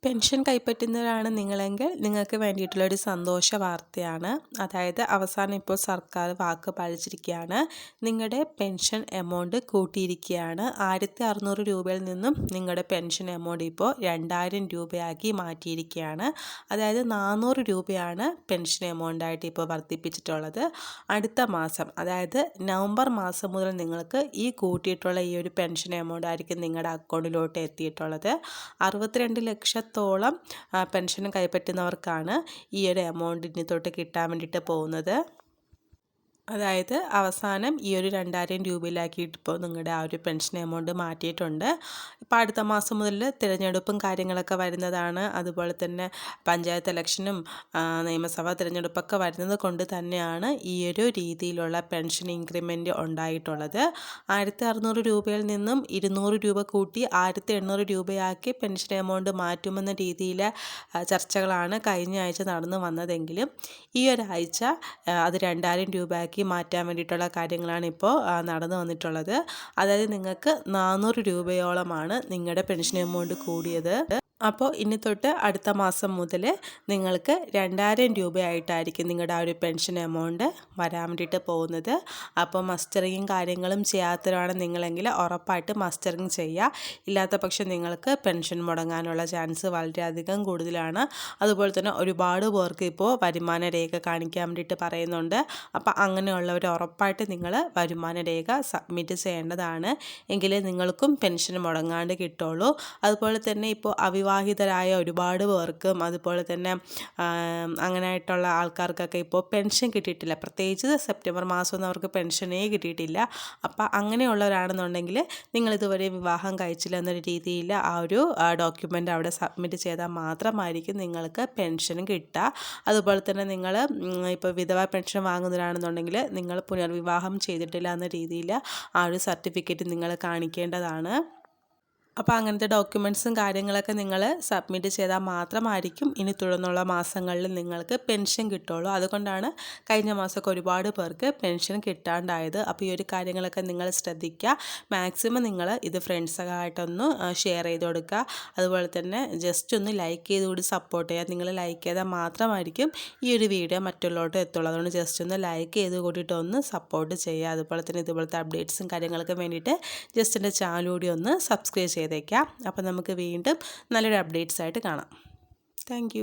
Pension കൈപ്പറ്റുന്നവരാണ് നിങ്ങളെങ്കിൽ നിങ്ങൾക്ക് വേണ്ടിയിട്ടുള്ളൊരു സന്തോഷ വാർത്തയാണ്. അതായത് അവസാനം ഇപ്പോൾ സർക്കാർ വാക്ക് പാലിച്ചിരിക്കുകയാണ്. നിങ്ങളുടെ പെൻഷൻ എമൗണ്ട് കൂട്ടിയിരിക്കുകയാണ്. 1600 രൂപയിൽ നിന്നും നിങ്ങളുടെ പെൻഷൻ എമൗണ്ട് ഇപ്പോൾ 2000 രൂപയാക്കി മാറ്റിയിരിക്കുകയാണ്. അതായത് 400 രൂപയാണ് പെൻഷൻ എമൗണ്ടായിട്ട് ഇപ്പോൾ വർദ്ധിപ്പിച്ചിട്ടുള്ളത്. അടുത്ത മാസം അതായത് നവംബർ മാസം മുതൽ നിങ്ങൾക്ക് ഈ കൂട്ടിയിട്ടുള്ള ഈ ഒരു പെൻഷൻ എമൗണ്ട് ആയിരിക്കും നിങ്ങളുടെ അക്കൗണ്ടിലോട്ട് എത്തിയിട്ടുള്ളത്. 62 ലക്ഷത്തോളം പെൻഷൻ കൈപ്പറ്റുന്നവർക്കാണ് ഈ ഒരു എമൗണ്ട് ഇനി തൊട്ട് കിട്ടാൻ വേണ്ടിയിട്ട് പോകുന്നത്. അതായത് അവസാനം ഈ ഒരു 2000 രൂപയിലാക്കിയിട്ട് ഇപ്പോൾ നിങ്ങളുടെ ആ ഒരു പെൻഷൻ എമൗണ്ട് മാറ്റിയിട്ടുണ്ട്. ഇപ്പോൾ അടുത്ത മാസം മുതൽ തിരഞ്ഞെടുപ്പും കാര്യങ്ങളൊക്കെ വരുന്നതാണ്. അതുപോലെ തന്നെ പഞ്ചായത്ത് ഇലക്ഷനും നിയമസഭാ തിരഞ്ഞെടുപ്പൊക്കെ വരുന്നത് കൊണ്ട് തന്നെയാണ് ഈ ഒരു രീതിയിലുള്ള പെൻഷൻ ഇൻക്രിമെൻറ്റ് ഉണ്ടായിട്ടുള്ളത്. 1600 രൂപയിൽ നിന്നും 200 രൂപ കൂട്ടി 1800 രൂപയാക്കി പെൻഷൻ എമൗണ്ട് മാറ്റുമെന്ന രീതിയിൽ ചർച്ചകളാണ് കഴിഞ്ഞ ആഴ്ച നടന്നു വന്നതെങ്കിലും ഈ ഒരാഴ്ച അത് 2000 രൂപയാക്കി മാറ്റാൻ വേണ്ടിയിട്ടുള്ള കാര്യങ്ങളാണ് ഇപ്പോൾ നടന്നു വന്നിട്ടുള്ളത്. അതായത് നിങ്ങൾക്ക് 400 രൂപയോളമാണ് നിങ്ങളുടെ പെൻഷൻ എമൗണ്ട് കൂടിയത്. അപ്പോൾ ഇനി തൊട്ട് അടുത്ത മാസം മുതൽ നിങ്ങൾക്ക് 2000 രൂപയായിട്ടായിരിക്കും നിങ്ങളുടെ ആ ഒരു പെൻഷൻ എമൗണ്ട് വരാൻ വേണ്ടിയിട്ട് പോകുന്നത്. അപ്പോൾ മസ്റ്ററിങ്ങും കാര്യങ്ങളും ചെയ്യാത്തവരാണ് നിങ്ങളെങ്കിൽ ഉറപ്പായിട്ട് മസ്റ്ററിങ് ചെയ്യുക. ഇല്ലാത്ത പക്ഷം നിങ്ങൾക്ക് പെൻഷൻ മുടങ്ങാനുള്ള ചാൻസ് വളരെയധികം കൂടുതലാണ്. അതുപോലെ തന്നെ ഒരുപാട് പേർക്ക് ഇപ്പോൾ വരുമാന രേഖ കാണിക്കാൻ വേണ്ടിയിട്ട് പറയുന്നുണ്ട്. അപ്പോൾ അങ്ങനെയുള്ളവർ ഉറപ്പായിട്ട് നിങ്ങൾ വരുമാന രേഖ സബ്മിറ്റ് ചെയ്യേണ്ടതാണ്. എങ്കിലേ നിങ്ങൾക്കും പെൻഷൻ മുടങ്ങാണ്ട് കിട്ടുള്ളൂ. അതുപോലെ തന്നെ ഇപ്പോൾ അവിവാഹിതരായ ഒരുപാട് പേർക്കും അതുപോലെ തന്നെ അങ്ങനെയായിട്ടുള്ള ആൾക്കാർക്കൊക്കെ ഇപ്പോൾ പെൻഷൻ കിട്ടിയിട്ടില്ല. പ്രത്യേകിച്ച് സെപ്റ്റംബർ മാസമൊന്നും അവർക്ക് പെൻഷനേ കിട്ടിയിട്ടില്ല. അപ്പോൾ അങ്ങനെയുള്ളവരാണെന്നുണ്ടെങ്കിൽ നിങ്ങളിതുവരെ വിവാഹം കഴിച്ചില്ല എന്നൊരു രീതിയിൽ ആ ഒരു ഡോക്യുമെൻ്റ് അവിടെ സബ്മിറ്റ് ചെയ്താൽ മാത്രമായിരിക്കും നിങ്ങൾക്ക് പെൻഷൻ കിട്ടുക. അതുപോലെ തന്നെ നിങ്ങൾ ഇപ്പോൾ വിധവ പെൻഷൻ വാങ്ങുന്നവരാണെന്നുണ്ടെങ്കിൽ നിങ്ങൾ പുനർവിവാഹം ചെയ്തിട്ടില്ല എന്ന രീതിയിൽ ആ ഒരു സർട്ടിഫിക്കറ്റ് നിങ്ങൾ കാണിക്കേണ്ടതാണ്. അപ്പോൾ അങ്ങനത്തെ ഡോക്യുമെൻറ്റ്സും കാര്യങ്ങളൊക്കെ നിങ്ങൾ സബ്മിറ്റ് ചെയ്താൽ മാത്രമായിരിക്കും ഇനി തുടർന്നുള്ള മാസങ്ങളിൽ നിങ്ങൾക്ക് പെൻഷൻ കിട്ടുള്ളൂ. അതുകൊണ്ടാണ് കഴിഞ്ഞ മാസമൊക്കെ ഒരുപാട് പേർക്ക് പെൻഷൻ കിട്ടാണ്ടായത്. അപ്പോൾ ഈ ഒരു കാര്യങ്ങളൊക്കെ നിങ്ങൾ ശ്രദ്ധിക്കുക. മാക്സിമം നിങ്ങൾ ഇത് ഫ്രണ്ട്സൊക്കെ ആയിട്ടൊന്ന് ഷെയർ ചെയ്ത് കൊടുക്കുക. അതുപോലെ തന്നെ ജസ്റ്റ് ഒന്ന് ലൈക്ക് ചെയ്തുകൂടി സപ്പോർട്ട് ചെയ്യുക. നിങ്ങൾ ലൈക്ക് ചെയ്താൽ മാത്രമായിരിക്കും ഈ ഒരു വീഡിയോ മറ്റുള്ളവരോട്ട് എത്തുള്ളൂ. അതുകൊണ്ട് ജസ്റ്റ് ഒന്ന് ലൈക്ക് ചെയ്ത് കൂടിയിട്ട് ഒന്ന് സപ്പോർട്ട് ചെയ്യുക. അതുപോലെ തന്നെ ഇതുപോലത്തെ അപ്ഡേറ്റ്സും കാര്യങ്ങളൊക്കെ വേണ്ടിയിട്ട് ജസ്റ്റ് എൻ്റെ ചാനൽ കൂടി ഒന്ന് സബ്സ്ക്രൈബ് ചെയ്തേക്കാം. അപ്പോൾ നമുക്ക് വീണ്ടും നല്ലൊരു അപ്ഡേറ്റ്സ് ആയിട്ട് കാണാം. താങ്ക്